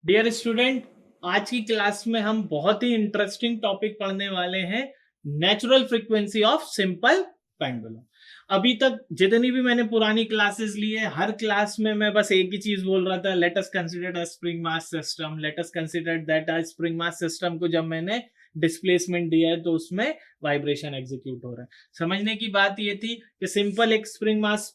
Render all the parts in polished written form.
Dear student, आज की class में हम बहुत ही इंटरेस्टिंग टॉपिक पढ़ने वाले हैं। Natural frequency of simple pendulum. अभी तक जितनी भी मैंने पुरानी क्लासेस ली है, हर क्लास में मैं बस एक ही चीज बोल रहा था, let us consider a spring mass system, let us consider that a spring mass system को जब मैंने डिस्प्लेसमेंट दिया है तो उसमें वाइब्रेशन एग्जीक्यूट हो रहा है। समझने की बात ये थी कि सिंपल एक स्प्रिंग मास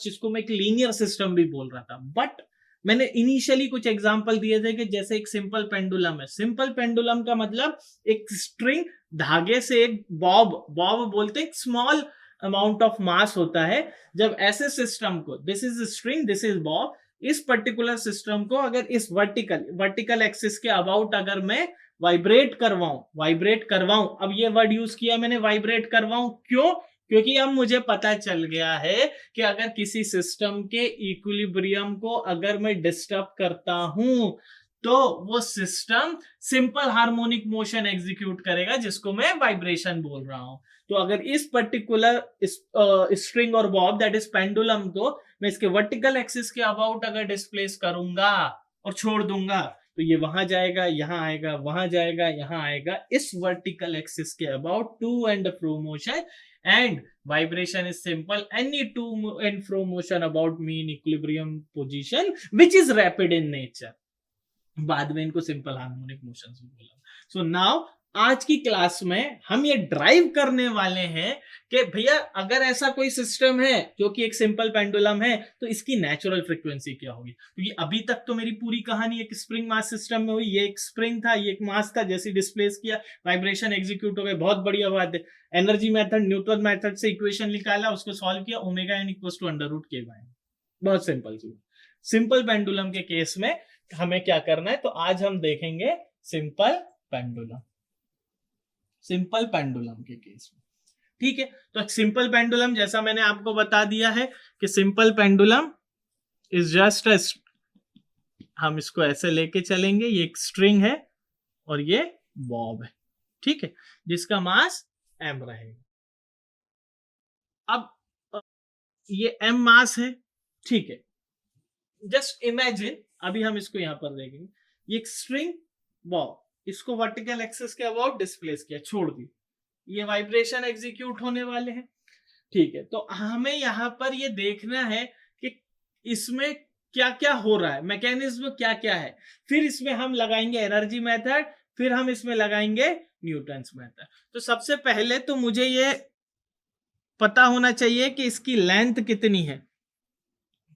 जिसको मैं एक लीनियर सिस्टम भी बोल रहा था, बट मैंने इनिशियली कुछ एग्जांपल दिए थे कि जैसे एक सिंपल पेंडुलम है। सिंपल पेंडुलम का मतलब एक स्ट्रिंग, धागे से एक बॉब बॉब बोलते एक स्मॉल अमाउंट ऑफ मास होता है। जब ऐसे सिस्टम को, this is string, this is Bob, इस पर्टिकुलर सिस्टम को अगर इस वर्टिकल एक्सिस के अबाउट अगर मैं वाइब्रेट करवाऊं, अब ये वर्ड यूज किया मैंने, वाइब्रेट करवाऊं, क्यों? क्योंकि अब मुझे पता चल गया है कि अगर किसी सिस्टम के इक्विलिब्रियम को अगर मैं डिस्टर्ब करता हूं तो वो system simple harmonic motion execute करेगा, जिसको मैं वाइब्रेशन बोल रहा हूं। तो अगर इस पर्टिकुलर स्ट्रिंग और बॉब दैट इज पेंडुलम को मैं इसके वर्टिकल एक्सिस के अबाउट अगर डिस्प्लेस करूंगा और छोड़ दूंगा तो ये वहां जाएगा, यहां आएगा, वहां जाएगा, यहां आएगा, इस वर्टिकल एक्सिस के about to and fro motion, and vibration is simple, any to and fro motion about mean equilibrium position which is rapid in nature। बाद में इनको सिंपल हार्मोनिक मोशंस भी बोला। सो नाउ आज की क्लास में हम ये ड्राइव करने वाले हैं कि भैया अगर ऐसा कोई सिस्टम है जो कि एक सिंपल पेंडुलम है तो इसकी नेचुरल फ्रीक्वेंसी क्या होगी। क्योंकि अभी तक तो मेरी पूरी कहानी एक स्प्रिंग मास सिस्टम में हुई, ये एक स्प्रिंग था, ये एक मास था, जैसे डिस्प्लेस किया वाइब्रेशन एग्जीक्यूट हो गए, बहुत बढ़िया बात है। एनर्जी मेथड, न्यूटन मेथड से इक्वेशन निकाला, उसको सॉल्व किया, omega n equals to under root के बाय। बहुत सिंपल चीज। सिंपल पेंडुलम के केस में हमें क्या करना है, तो आज हम देखेंगे सिंपल पेंडुलम, सिंपल पेंडुलम के केस में। ठीक है, तो सिंपल पेंडुलम जैसा मैंने आपको बता दिया है कि सिंपल पेंडुलम इज जस्ट अ, हम इसको ऐसे लेके चलेंगे, ये एक स्ट्रिंग है और ये बॉब है, ठीक है, जिसका मास m रहेगा। अब ये m मास है, ठीक है। जस्ट इमेजिन, अभी हम इसको यहां पर देखेंगे, ये एक स्ट्रिंग बॉब, इसको वर्टिकल एक्सिस के अबाउट डिस्प्लेस किया, छोड़ दी, ये वाइब्रेशन एग्जीक्यूट होने वाले हैं, ठीक है। तो हमें यहां पर ये देखना है कि इसमें क्या क्या हो रहा है, मैकेनिज्म क्या क्या है। फिर इसमें हम लगाएंगे एनर्जी मेथड, फिर हम इसमें लगाएंगे न्यूटन्स मेथड। तो सबसे पहले तो मुझे ये पता होना चाहिए कि इसकी लेंथ कितनी है,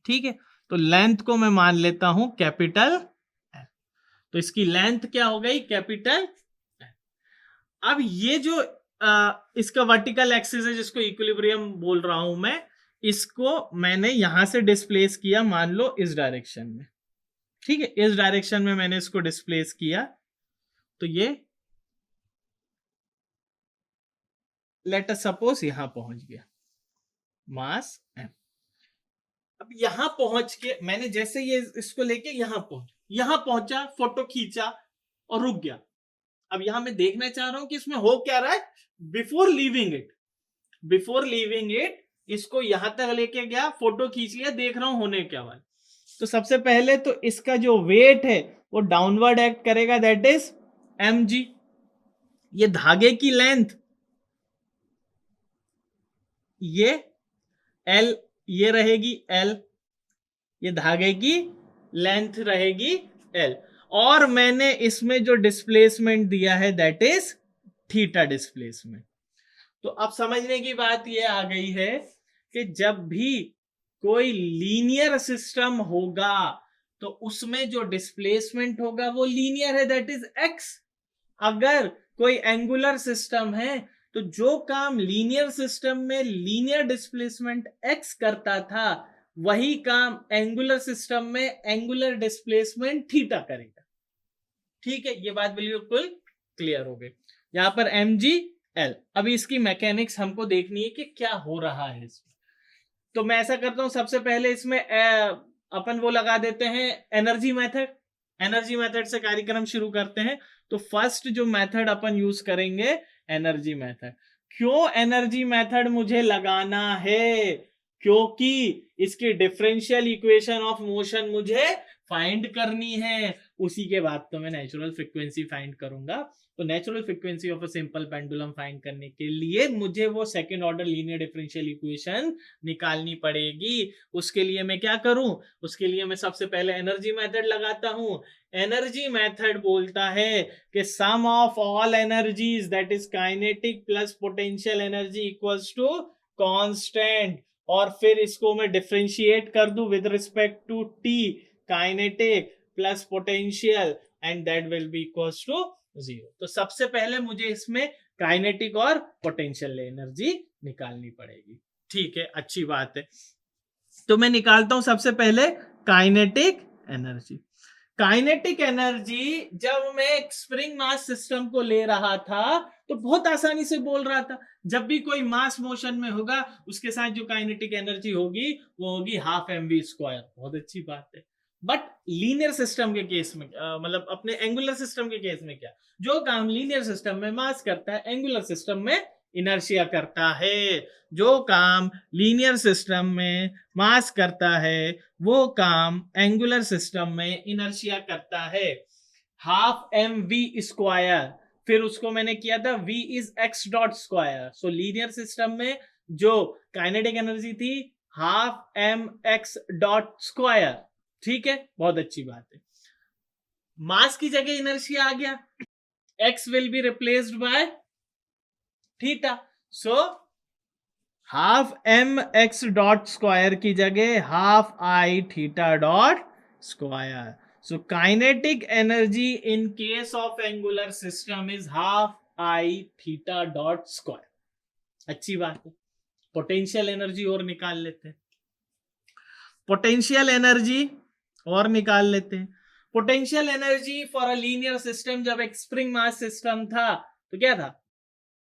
ठीक है। तो लेंथ को मैं मान लेता हूं कैपिटल, तो इसकी लेंथ क्या हो गई, कैपिटल। अब ये जो इसका वर्टिकल एक्सिस है जिसको इक्विलिब्रियम बोल रहा हूं मैं, इसको मैंने यहां से डिस्प्लेस किया, मान लो इस डायरेक्शन में, ठीक है, इस डायरेक्शन में मैंने इसको डिस्प्लेस किया, तो ये लेट अस सपोज यहां पहुंच गया मास m। अब यहां पहुंच के मैंने जैसे ये इसको लेके यहां पहुंचा, फोटो खींचा और रुक गया। अब यहां मैं देखना चाह रहा हूं कि इसमें हो क्या रहा है। बिफोर लीविंग इट इसको यहां तक लेके गया, फोटो खींच लिया, देख रहा हूं होने क्या वाला। तो सबसे पहले तो इसका जो वेट है वो डाउनवर्ड एक्ट करेगा, दैट इज mg। ये धागे की लेंथ ये l, ये रहेगी l, ये धागे की लेंथ रहेगी l, और मैंने इसमें जो डिस्प्लेसमेंट दिया है दैट इज थीटा डिस्प्लेसमेंट। तो अब समझने की बात यह आ गई है कि जब भी कोई लीनियर सिस्टम होगा तो उसमें जो डिस्प्लेसमेंट होगा वो लीनियर है, दैट इज x। अगर कोई एंगुलर सिस्टम है तो जो काम लीनियर सिस्टम में लीनियर डिस्प्लेसमेंट x करता था वही काम एंगुलर सिस्टम में एंगुलर डिस्प्लेसमेंट थीटा करेगा, ठीक है। ये बात बिल्कुल क्लियर हो गई। यहां पर mg l, अभी इसकी मैकेनिक्स हमको देखनी है कि क्या हो रहा है इसमें। तो मैं ऐसा करता हूं, सबसे पहले इसमें अपन वो लगा देते हैं एनर्जी मेथड। एनर्जी मेथड से कार्यक्रम शुरू करते हैं। तो फर्स्ट जो मेथड अपन यूज करेंगे एनर्जी मेथड। क्यों एनर्जी मेथड मुझे लगाना है? क्योंकि इसकी डिफरेंशियल इक्वेशन ऑफ मोशन मुझे फाइंड करनी है, उसी के बाद तो मैं नेचुरल फ्रीक्वेंसी फाइंड करूंगा। तो natural frequency of a simple pendulum find करने के लिए मुझे वो second order linear differential equation निकालनी पड़ेगी। उसके लिए मैं क्या करूं, उसके लिए मैं सबसे पहले एनर्जी मेथड लगाता हूं। एनर्जी मेथड बोलता है कि sum of all energies that is kinetic plus potential energy equals to constant, और फिर इसको मैं डिफरेंशिएट कर दूं with respect to t, kinetic plus potential, and that will be equals to 0। तो सबसे पहले मुझे इसमें काइनेटिक और पोटेंशियल एनर्जी निकालनी पड़ेगी। ठीक है, अच्छी बात है। तो मैं निकालता हूं सबसे पहले काइनेटिक एनर्जी। काइनेटिक एनर्जी जब मैं एक स्प्रिंग मास सिस्टम को ले रहा था तो बहुत आसानी से बोल रहा था, जब भी कोई मास मोशन में होगा उसके साथ जो काइनेटिक एनर्जी होगी वो होगी हाफ mv²। बहुत अच्छी बात है। बट लीनियर सिस्टम के केस में मतलब अपने एंगुलर सिस्टम के केस में क्या, जो काम लीनियर सिस्टम में मास करता है एंगुलर सिस्टम में इनर्शिया करता है। जो काम लीनियर सिस्टम में मास करता है वो काम एंगुलर सिस्टम में इनर्शिया करता है। हाफ mv², फिर उसको मैंने किया था v is x dot square. So linear system में जो काइनेटिक एनर्जी थी हाफ mx डॉट स्क्वायर। ठीक है, बहुत अच्छी बात है। मास की जगह इनर्शिया आ गया, x will be replaced by theta. So half mx dot square की जगह half I theta dot square. So kinetic energy in case of angular system is half I theta dot square। अच्छी बात है। Potential energy और निकाल लेते हैं। Potential energy और निकाल लेते हैं। Potential energy for a linear system जब एक स्प्रिंग मास सिस्टम था तो क्या था,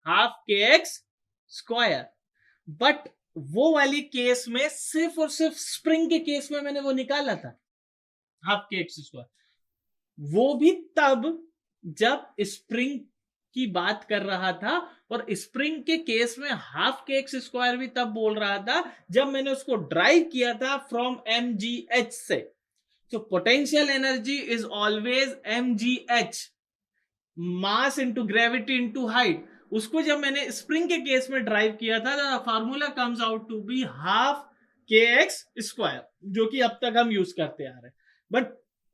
हाफ kx²। बट वो वाली केस में सिर्फ और सिर्फ स्प्रिंग के केस में मैंने वो निकाला था हाफ kx²। वो भी तब जब स्प्रिंग की बात कर रहा था, और स्प्रिंग के केस में हाफ kx² भी तब बोल रहा था जब मैंने उसको ड्राइव किया था फ्रॉम mgh से। तो potential energy is always mgh, mass into gravity into height. उसको जब मैंने स्प्रिंग के केस में ड्राइव किया था तो formula comes out to be half kx², जो कि अब तक हम यूज करते आ रहे हैं। But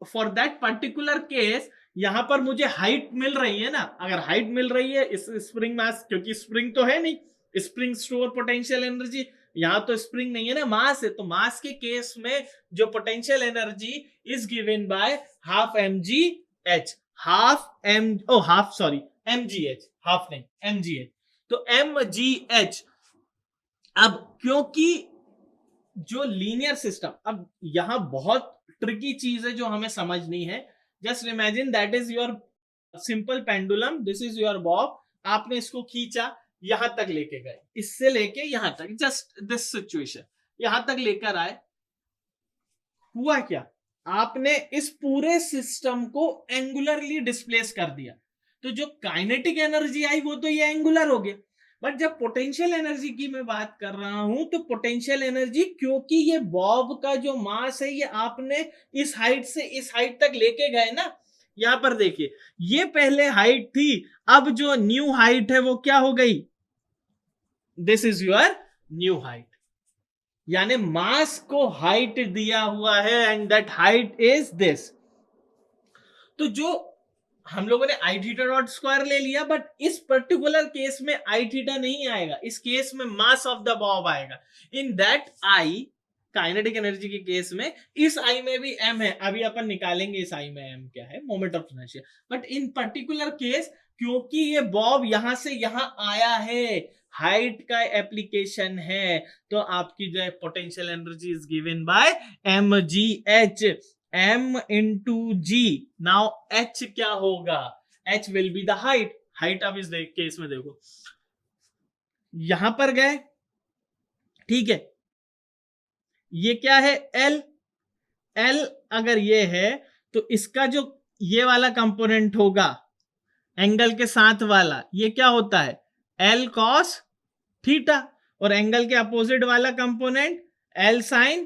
for that particular case यहां पर मुझे हाइट मिल रही है ना, अगर हाइट मिल रही है इस स्प्रिंग मास, क्योंकि स्प्रिंग तो है नहीं, स्प्रिंग स्टोर पोटेंशियल एनर्जी, यहां तो स्प्रिंग नहीं है ना, मास है। तो मास के केस में जो potential energy is given by half mgh, mgh, half नहीं mgh। तो mgh, अब क्योंकि जो लीनियर सिस्टम, अब यहां बहुत ट्रिकी चीज है जो हमें समझनी है। Just imagine that is your simple pendulum, this is your Bob, आपने इसको खींचा, यहां तक लेके गए, इससे लेके यहां तक, जस्ट दिस सिचुएशन यहां तक लेकर आए। हुआ क्या, आपने इस पूरे सिस्टम को एंगुलरली डिस्प्लेस कर दिया, तो जो काइनेटिक एनर्जी आई वो तो ये एंगुलर हो गया। बट जब पोटेंशियल एनर्जी की मैं बात कर रहा हूं तो पोटेंशियल एनर्जी, क्योंकि ये बॉब का जो मास है ये आपने इस हाइट से इस हाइट तक लेके गए ना, यहां पर देखिए ये पहले हाइट थी, अब जो न्यू हाइट है वो क्या हो गई, this is your new height. यानी मास को हाइट दिया हुआ है and that height is this. तो जो हम लोगों ने आई थीटा डॉट स्क्वायर ले लिया, बट इस पर्टिकुलर केस में आई थीटा नहीं आएगा, इस केस में मास ऑफ द बॉब आएगा। In that I, kinetic energy के केस में इस आई में भी m है, अभी अपन निकालेंगे इस आई में m क्या है, moment of inertia. But in particular case क्योंकि ये बॉब यहां से यहां आया है, हाइट का एप्लीकेशन है, तो आपकी जो है potential energy is given by mgh, m into g. Now h क्या होगा, h will be the height. Height अब इस केस में देखो यहां पर गए, ठीक है, ये क्या है L, L अगर ये है तो इसका जो ये वाला कंपोनेंट होगा एंगल के साथ वाला, ये क्या होता है L cos थीटा, और एंगल के अपोजिट वाला कंपोनेंट L sin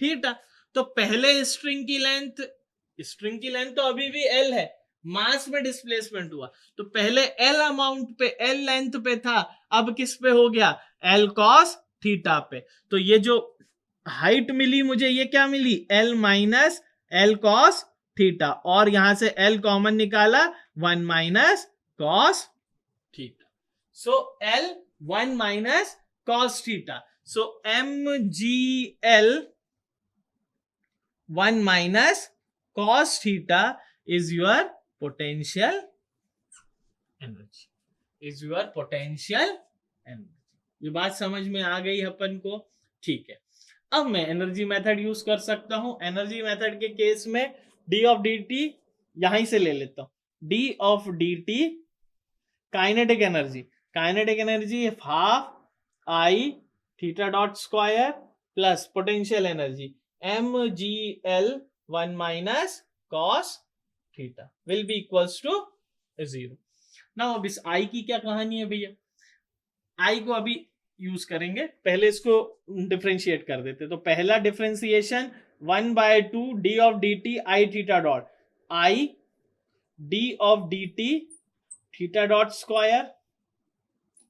थीटा। तो पहले स्ट्रिंग की लेंथ तो अभी भी L है, मास में डिस्प्लेसमेंट हुआ तो पहले L अमाउंट पे, L लेंथ पे था, अब किस पे हो गया, L cos थीटा पे। तो ये जो हाइट मिली मुझे, ये क्या मिली, L minus L cos theta, और यहां से L कॉमन निकाला, 1 minus cos theta. So L 1 minus cos theta, so MGL 1 minus cos theta is your potential energy, is your potential energy। ये बात समझ में आ गई अपन को, ठीक है। अब मैं एनर्जी मेथड यूज कर सकता हूं। एनर्जी मेथड के केस में d ऑफ dt यहीं से ले लेता हूं, d of dt kinetic energy half I theta dot square plus potential energy MGL 1 minus cos theta will be equals to 0। Now अब इस I की क्या कहानी है भैया, I को अभी यूज करेंगे, पहले इसको डिफरेंशिएट कर देते। तो पहला differentiation 1/2 d of dt I theta dot, I d of dt theta dot square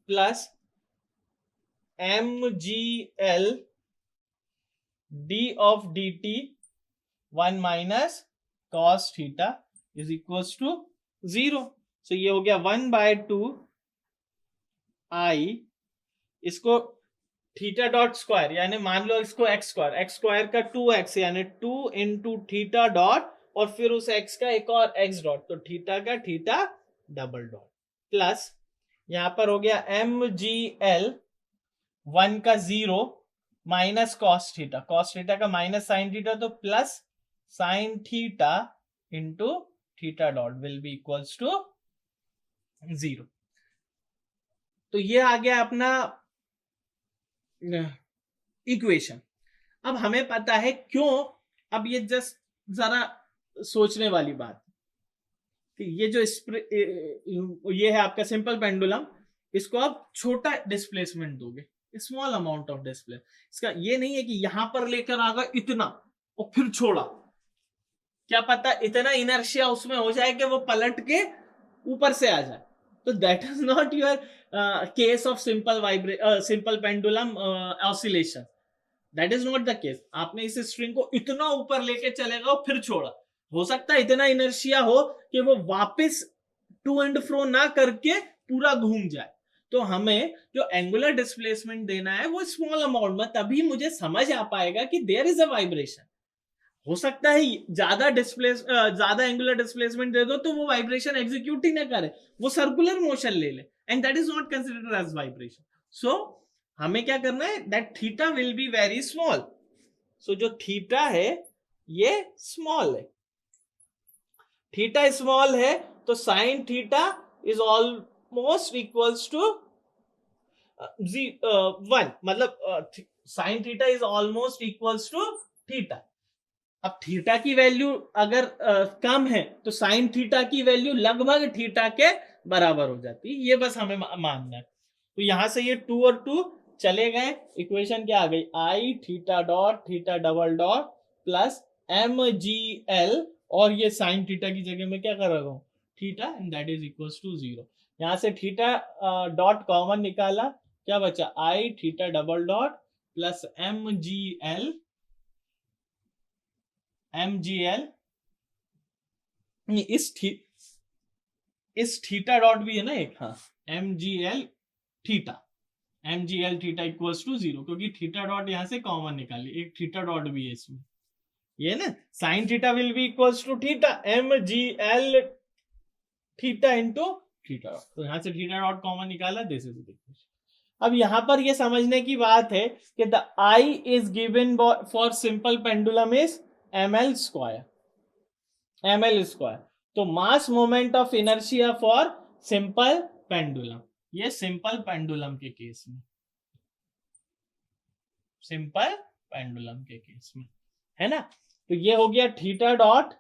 plus MGL d of dt 1 minus cos theta is equals to 0। so ये हो गया 1/2 I, इसको थीटा डॉट स्क्वायर, यानी मान लो इसको x स्क्वायर का 2x, यानी 2 into theta dot और फिर उस x का एक और x डॉट, तो थीटा का थीटा डबल डॉट प्लस यहां पर हो गया MGL 1 का 0 माइनस कॉस थीटा का माइनस साइन थीटा, तो plus sine theta into theta dot will be equals to 0। तो ये आ गया अपना इक्वेशन। अब हमें पता है क्यों, अब ये जस्ट जरा सोचने वाली बात कि ये जो ये है आपका सिंपल पेंडुलम, इसको आप छोटा डिस्प्लेसमेंट दोगे, स्मॉल अमाउंट ऑफ डिस्प्ले, इसका ये नहीं है कि यहां पर लेकर आ गए इतना और फिर छोड़ा, क्या पता इतना इनर्शिया उसमें हो जाए कि वो पलट के ऊपर से आ जाए। तो that is not your case of simple pendulum oscillation, that is not the case. आपने इस स्ट्रिंग को इतना ऊपर लेके चलेगा और फिर छोड़ा, हो सकता है इतना इनर्शिया हो कि वो वापस टू एंड फ्रो ना करके पूरा घूम जाए। तो हमें जो एंगुलर डिस्प्लेसमेंट देना है वो स्मॉल अमाउंट में, तभी मुझे समझ आ पाएगा कि देयर इज अ वाइब्रेशन। हो सकता है ज्यादा एंगुलर डिस्प्लेसमेंट दे दो तो वो वाइब्रेशन एग्जीक्यूट ही ना करे, वो सर्कुलर मोशन ले ले, and that is not considered as vibration. So हमें क्या करना है, that theta will be very small. So जो थीटा है ये स्मॉल है, थीटा स्मॉल है तो sine theta is almost equals to 1, मतलब sine theta is almost equals to theta. अब थीटा की वैल्यू अगर कम है तो साइन थीटा की वैल्यू लगभग थीटा के बराबर हो जाती है, ये बस हमें मानना है। तो यहां से ये 2 और 2 चले गए, इक्वेशन क्या आ गई, I theta dot theta double dot plus MGL, और ये साइन थीटा की जगह में क्या कर रहा हूं, theta, and that is equals to 0। यहां से थीटा डॉट कॉमन निकाला, क्या बचा, I theta double dot plus MGL इस थीटा डॉट भी है ना एक, हाँ, MGL थीटा इक्वल्स टू 0, क्योंकि थीटा डॉट यहां से कॉमन निकाली, एक थीटा डॉट भी है इसमें, ये ना, sine theta will be equals to theta MGL theta into theta dot, तो यहां से थीटा डॉट कॉमन निकाला, दिस इज द इक्वेशन। अब यहां पर ये समझने की बात है कि the I is given for simple pendulum is ml square, तो mass moment of inertia for simple pendulum, ये सिंपल पेंडुलम के केस में, सिंपल पेंडुलम के केस में है ना। तो ये हो गया theta dot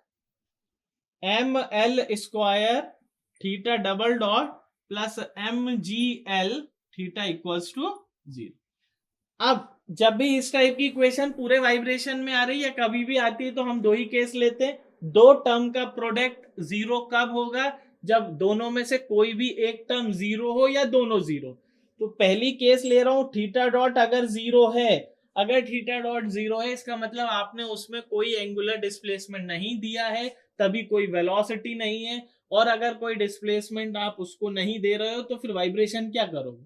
ML square theta double dot plus MGL theta equals to 0। अब जब भी इस टाइप की इक्वेशन पूरे वाइब्रेशन में आ रही है, कभी भी आती है, तो हम दो ही केस लेते हैं। दो टर्म का प्रोडक्ट जीरो कब होगा? जब दोनों में से कोई भी एक टर्म जीरो हो या दोनों जीरो। तो पहली केस ले रहा हूं, थीटा डॉट अगर जीरो है, अगर थीटा डॉट जीरो है इसका मतलब आपने उसमें कोई एंगुलर डिस्प्लेसमेंट नहीं दिया है, तभी कोई वेलोसिटी नहीं है। और अगर कोई डिस्प्लेसमेंट आप उसको नहीं दे रहे हो तो फिर वाइब्रेशन क्या करोगे,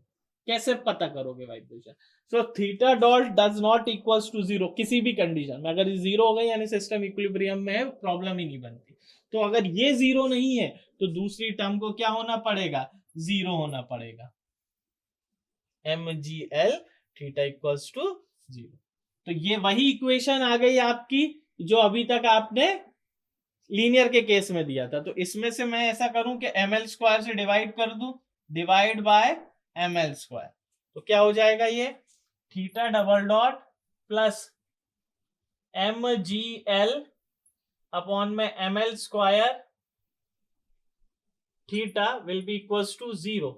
कैसे पता करोगे vibration? So theta dot does not equals to zero किसी भी कंडीशन में। अगर जीरो हो गई यानी सिस्टम इक्विलिब्रियम में है, प्रॉब्लम ही नहीं बनती। तो अगर ये जीरो नहीं है तो दूसरी टर्म को क्या होना पड़ेगा? जीरो होना पड़ेगा। mgl theta equals to zero. तो ये वही इक्वेशन आ गई आपकी जो अभी तक आपने लीनियर के केस में दिया था। तो इसमें से मैं ऐसा करूं कि ml स्क्वायर से डिवाइड कर दूं, डिवाइड बाय ml स्क्वायर, तो क्या हो जाएगा? ये theta double dot plus mgl upon में ml square theta will be equals to zero.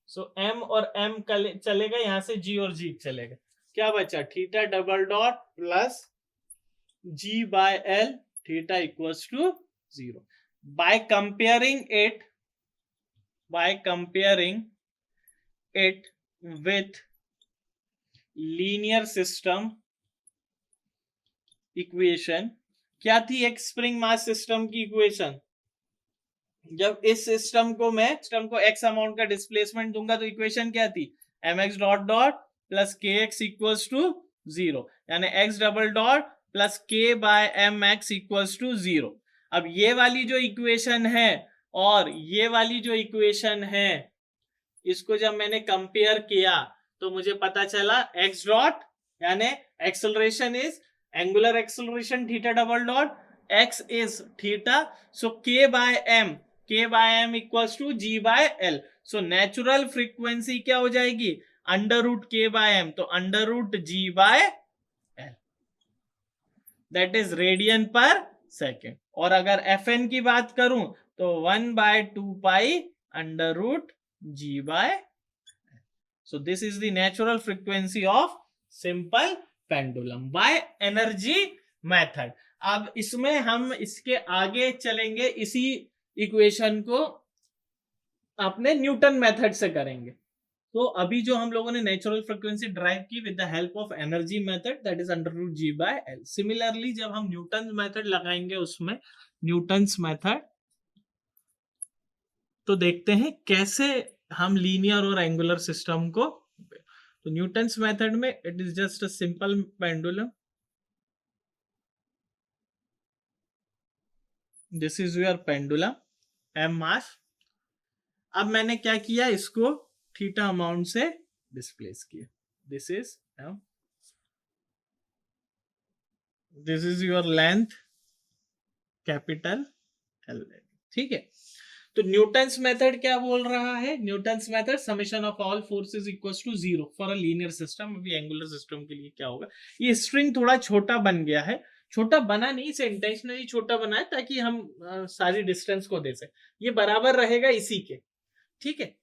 So m और m चलेगा, यहां से g और g चलेगा। क्या बचा? Theta double dot plus g by l theta equals to zero. by comparing it with linear system equation, क्या थी एक स्प्रिंग मास सिस्टम की इक्वेशन? जब इस सिस्टम को मैं x अमाउंट का डिस्प्लेसमेंट दूंगा तो इक्वेशन क्या थी? mx dot dot plus kx equals to zero, यानी x double dot plus k by mx equals to zero. अब ये वाली जो इक्वेशन है और ये वाली जो इक्वेशन है, इसको जब मैंने कंपेयर किया तो मुझे पता चला x डॉट यानी acceleration is angular acceleration theta double dot, x is theta, so k by m equals to g by l। So natural frequency क्या हो जाएगी? Under root k by m, तो under root g by l, that is radian per second. और अगर fn की बात करूं तो 1/2 pi under root g by. So this is the natural frequency of simple pendulum by energy method। अब इसमें हम इसके आगे चलेंगे, इसी इक्वेशन को अपने न्यूटन मेथड से करेंगे। तो अभी जो हम लोगों ने नेचुरल फ्रीक्वेंसी ड्राइव की with the help of energy method, that is under root g by l. Similarly जब हम न्यूटन मेथड लगाएंगे उसमें न्यूटन्स मेथड, तो देखते हैं कैसे हम लीनियर और एंगुलर सिस्टम को। तो न्यूटन्स मेथड में it is just a simple pendulum, this is your pendulum M mass. अब मैंने क्या किया, इसको थीटा अमाउंट से डिस्प्लेस किया, this is M, this is your length capital L, ठीक है। तो न्यूटन्स मेथड क्या बोल रहा है? Newton's method summation of all forces equals to zero for a linear system. अभी एंगुलर सिस्टम के लिए क्या होगा? ये स्ट्रिंग थोड़ा छोटा बन गया है, छोटा बना नहीं, इसे इंटेंशनली छोटा बना है ताकि हम सारी डिस्टेंस को दे सके। ये बराबर रहेगा इसी के, ठीक है,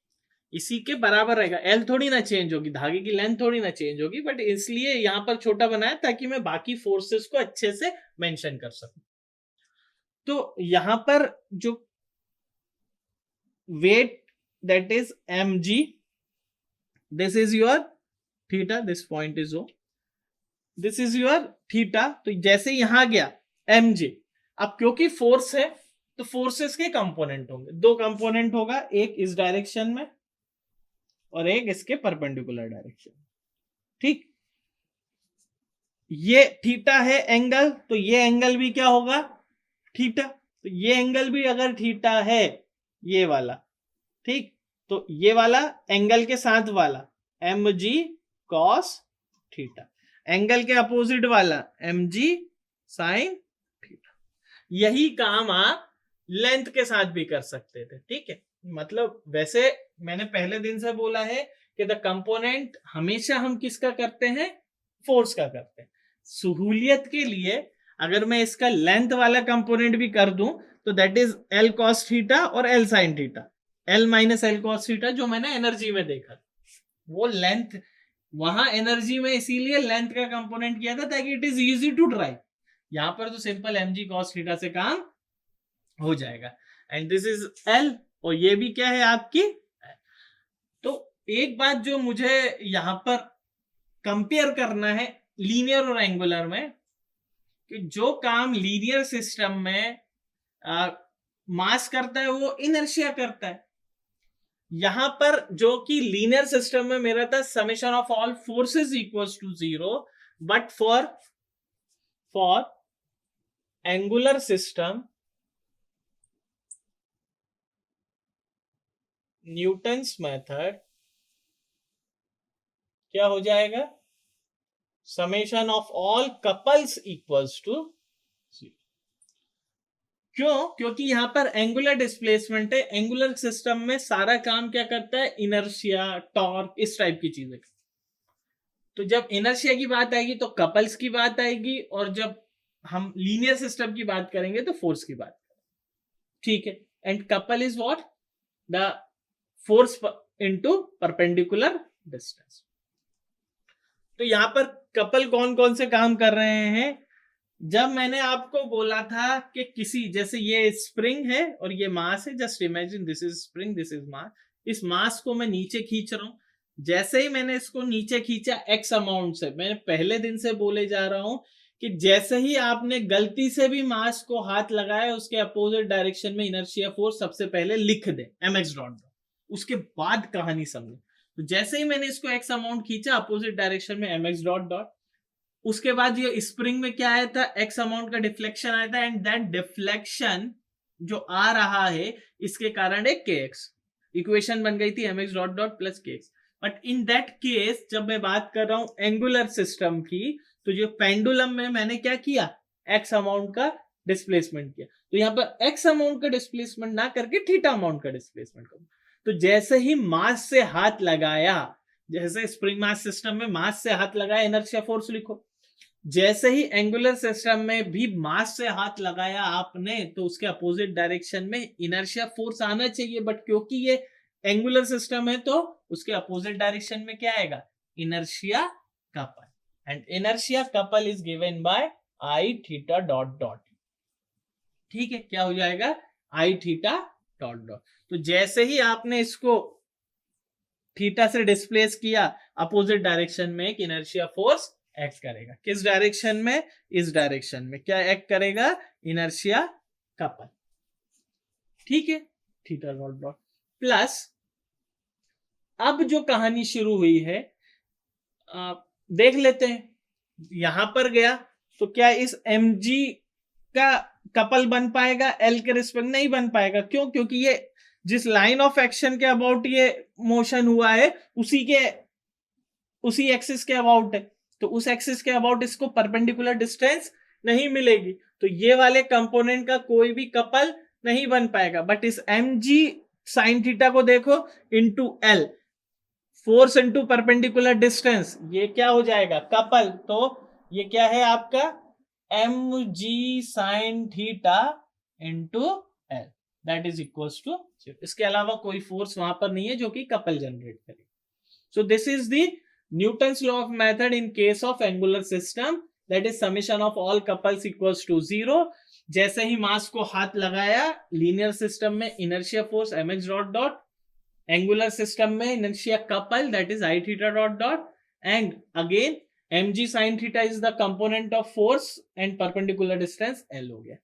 इसी के बराबर रहेगा। एल थोड़ी ना चेंज होगी, धागे की लेंथ थोड़ी ना चेंज होगी, बट इसलिए यहां पर छोटा बनाया ताकि मैं बाकी फोर्सेस को अच्छे से मेंशन कर सकूं। तो यहां पर जो weight, that is mg, this is your theta, this point is o, this is your theta। तो जैसे यहां गया mg, अब क्योंकि फोर्स है तो फोर्सेस के कंपोनेंट होंगे, दो कंपोनेंट होगा, एक इस डायरेक्शन में और एक इसके परपेंडिकुलर डायरेक्शन, ठीक। ये थीटा है एंगल, तो ये एंगल भी क्या होगा? थीटा। तो ये एंगल भी अगर थीटा है, ये वाला, ठीक, तो ये वाला एंगल के साथ वाला mg cos थीटा, एंगल के अपोजिट वाला mg sin थीटा। यही काम आप लेंथ के साथ भी कर सकते थे, ठीक है। मतलब वैसे मैंने पहले दिन से बोला है कि द कंपोनेंट हमेशा हम किसका करते हैं? फोर्स का करते हैं। सहूलियत के लिए अगर मैं इसका लेंथ वाला कंपोनेंट भी कर दूं तो that is L cos theta और L sin theta, L minus L cos theta जो मैंने एनर्जी में देखा, वो लेंथ वहां एनर्जी में इसीलिए लेंथ का कंपोनेंट किया था ताकि it is easy to derive. यहां पर तो सिंपल mg cos थीटा से काम हो जाएगा। एंड दिस इज L, और ये भी क्या है आपकी। तो एक बात जो मुझे यहां पर कंपेयर करना है लीनियर और एंगुलर में, कि जो काम लीनियर सिस्टम में मास करता है वो इनर्शिया करता है। यहां पर जो कि लीनियर सिस्टम में मेरा था summation of all forces equals to 0, but for angular system Newton's method क्या हो जाएगा, summation of all couples equals to 0। क्यों? क्योंकि यहां पर एंगुलर डिस्प्लेसमेंट है। एंगुलर सिस्टम में सारा काम क्या करता है, इनर्शिया, टॉर्क, इस टाइप की चीजें। तो जब इनर्शिया की बात आएगी तो कपल्स की बात आएगी, और जब हम लीनियर सिस्टम की बात करेंगे तो फोर्स की बात करेंगे। ठीक है। And couple is what, the force into perpendicular distance. तो यहां पर कपल कौन कौन से काम कर रहे हैं। जब मैंने आपको बोला था कि किसी, जैसे ये स्प्रिंग है और ये मास है, just imagine this is spring, this is mass. इस मास को मैं नीचे खींच रहा हूं। जैसे ही मैंने इसको नीचे खींचा एक्स अमाउंट से, मैं पहले दिन से बोले जा रहा हूं कि जैसे ही आपने गलती से भी मास को हाथ लगाया, उसके अपोजिट डायरेक्शन में इनर्शिया फोर्स सबसे पहले लिख दे mx डॉट, उसके बाद कहानी समझे। तो जैसे ही मैंने इसको एक्स अमाउंट खींचा अपोजिट डायरेक्शन में mx डॉट डॉट, उसके बाद ये स्प्रिंग में क्या आया था, एक्स अमाउंट का डिफ्लेक्शन आया था, एंड दैट डिफ्लेक्शन जो आ रहा है इसके कारण एक kx, इक्वेशन बन गई थी mx dot dot plus kx। But in that case जब मैं बात कर रहा हूं एंगुलर सिस्टम की, तो जो पेंडुलम में मैंने क्या किया, एक्स अमाउंट का डिस्प्लेसमेंट किया। तो यहां पर एक्स अमाउंट का डिस्प्लेसमेंट ना करके थीटा अमाउंट का डिस्प्लेसमेंट करूं। तो जैसे ही मास से हाथ लगाया, जैसे स्प्रिंग मास सिस्टम में मास से हाथ लगाया इनर्शिया फोर्स लिखो, जैसे ही एंगुलर सिस्टम में भी मास से हाथ लगाया आपने, तो उसके अपोजिट डायरेक्शन में इनर्शिया फोर्स आना चाहिए। बट क्योंकि ये एंगुलर सिस्टम है तो उसके अपोजिट डायरेक्शन में क्या आएगा, inertia couple. And inertia couple is given bye I theta dot dot. ठीक है, क्या हो जाएगा, आई थीटा डॉट डॉट। तो जैसे ही आपने इसको थीटा से डिस्प्लेस किया, अपोजिट डायरेक्शन में एक इनर्शिया फोर्स एक्ट करेगा। किस डायरेक्शन में, इस डायरेक्शन में क्या एक्ट करेगा, इनर्शिया कपल। ठीक है, थीटा डॉट डॉट प्लस, अब जो कहानी शुरू हुई है देख लेते हैं। यहां पर गया तो क्या इस mg का कपल बन पाएगा, एल के रिस्पेक्ट नहीं बन पाएगा। क्यों? क्योंकि ये जिस लाइन ऑफ एक्शन के अबाउट ये मोशन हुआ है उसी एक्सिस के अबाउट है, तो उस एक्सिस के अबाउट इसको परपेंडिकुलर डिस्टेंस नहीं मिलेगी, तो ये वाले कंपोनेंट का कोई भी कपल नहीं बन पाएगा। बट इस mg साइन थीटा को देखो into L, force into perpendicular distance, ये क्या हो जाएगा, कपल। तो ये क्या है आपका mg sine theta into l, that is equals to 0। इसके अलावा कोई फोर्स वहां पर नहीं है जो कि कपल जनरेट करे। सो this is the Newton's law of method in case of angular system, that is summation of all couples equals to 0। जैसे ही मास को हाथ लगाया लीनियर सिस्टम में inertia force mx dot dot, angular system में inertia couple that is I theta dot dot, and again mg sin theta is the component of force and perpendicular distance l हो गया।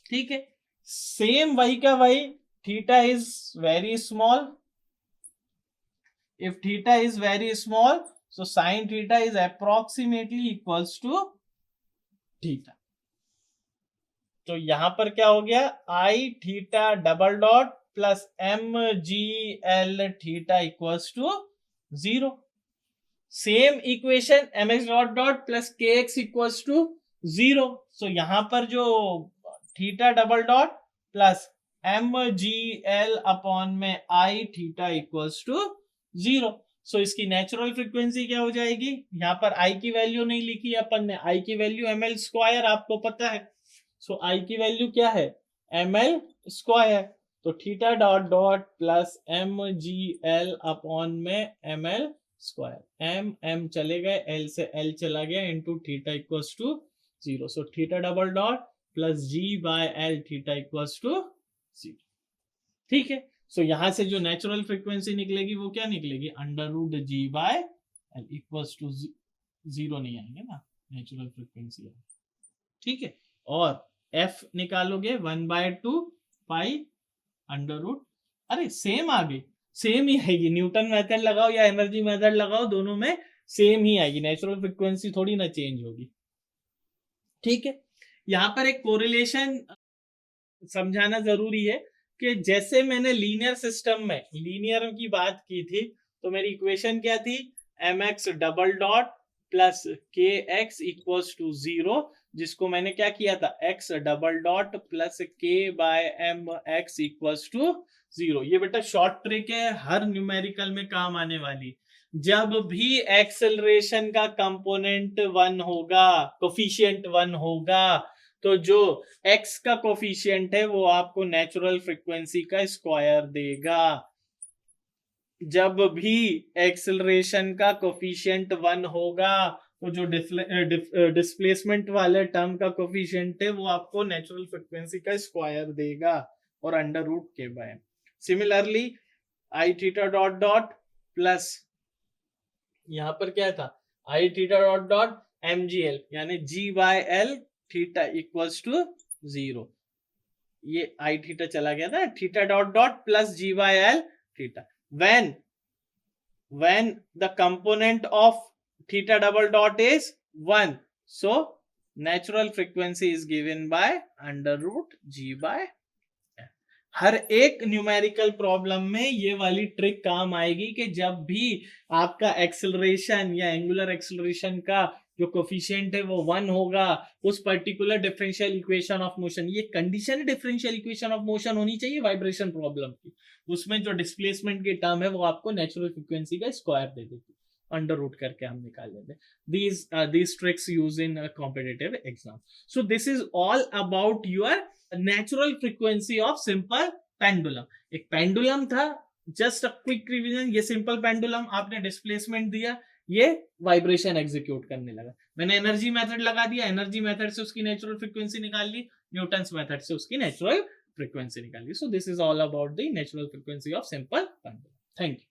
ठीक है, same वही का वही, theta is very small, if theta is very small, so sin theta is approximately equals to theta। तो यहां पर क्या हो गया, I theta double dot plus M G L theta equals to 0। Same equation mx dot dot plus के x equals to 0। So यहां पर जो theta double dot plus M G L upon में I theta equals to 0। So इसकी natural frequency क्या हो जाएगी, यहां पर आई की वैल्यू नहीं लिखी अपन ने, आई की वैल्यू ml स्क्वायर आपको पता है। सो आई की वैल्यू क्या है, ml स्क्वायर। तो theta dot dot plus M G L upon में ml स्क्वायर m चले गए, l से l चला गया into theta equals to 0. So theta double dot plus g by l theta equals to 0. ठीक है. सो यहां से जो नेचुरल फ्रीक्वेंसी निकलेगी वो क्या निकलेगी, under root g by l equals to 0 नहीं आएंगे ना, नेचुरल फ्रीक्वेंसी. ठीक है. और f निकालोगे 1/2 पाई अंडर रूट, अरे सेम आ गई, सेम ही आएगी. न्यूटन मेथड लगाओ या एनर्जी मेथड लगाओ, दोनों में सेम ही आएगी. नेचुरल फ्रीक्वेंसी थोड़ी ना चेंज होगी. ठीक है. यहां पर एक कोरिलेशन समझाना जरूरी है कि जैसे मैंने लीनियर सिस्टम में लीनियर की बात की थी, तो मेरी इक्वेशन क्या थी, mx डबल डॉट प्लस के एक्स इक्वल्स टू 0, जिसको मैंने क्या किया था, x double dot plus k by m x equals to 0. ये बेटा शॉर्ट ट्रिक है, हर न्यूमेरिकल में काम आने वाली. जब भी एक्सेलरेशन का कंपोनेंट 1 होगा, कोफिशिएंट 1 होगा, तो जो x का कोफिशिएंट है वो आपको नेचुरल फ्रीक्वेंसी का स्क्वायर देगा. जब भी एक्सेलरेशन का कोफिशिएंट 1 होगा, तो जो डिस्प्लेसमेंट वाले टर्म का कोफिशिएंट है वो आपको नेचुरल फ्रीक्वेंसी का स्क्वायर देगा और अंडर रूट के by. Similarly I theta dot dot plus, यहां पर क्या था, I theta dot dot mgl यानी g by l theta equals to 0. ये आई थीटा चला गया था, theta dot dot plus g by l theta. when the component of theta double dot is 1, so natural frequency is given by under root g by l. हर एक numerical problem में ये वाली trick काम आएगी कि जब भी आपका एक्सेलरेशन या एंगुलर एक्सेलरेशन का जो कोफिशिएंट है वो 1 होगा, उस particular differential equation of motion, ये condition differential equation of motion होनी चाहिए वाइब्रेशन प्रॉब्लम की, उसमें जो डिस्प्लेसमेंट की टर्म है वो आपको नेचुरल फ्रीक्वेंसी का स्क्वायर दे देगी, अंडर रूट करके हम निकाल लेते हैं. these tricks used in a competitive exam. So this is all about your natural frequency of simple pendulum. एक पेंडुलम था, जस्ट अ क्विक रिवीजन. ये सिंपल पेंडुलम, आपने डिस्प्लेसमेंट दिया, ये वाइब्रेशन एग्जीक्यूट करने लगा. मैंने एनर्जी मेथड लगा दिया, एनर्जी मेथड से उसकी नेचुरल फ्रीक्वेंसी निकाल ली, न्यूटन्स मेथड से उसकी नेचुरल फ्रीक्वेंसी निकाल ली. So this is all about the natural frequency of simple pendulum. Thank you.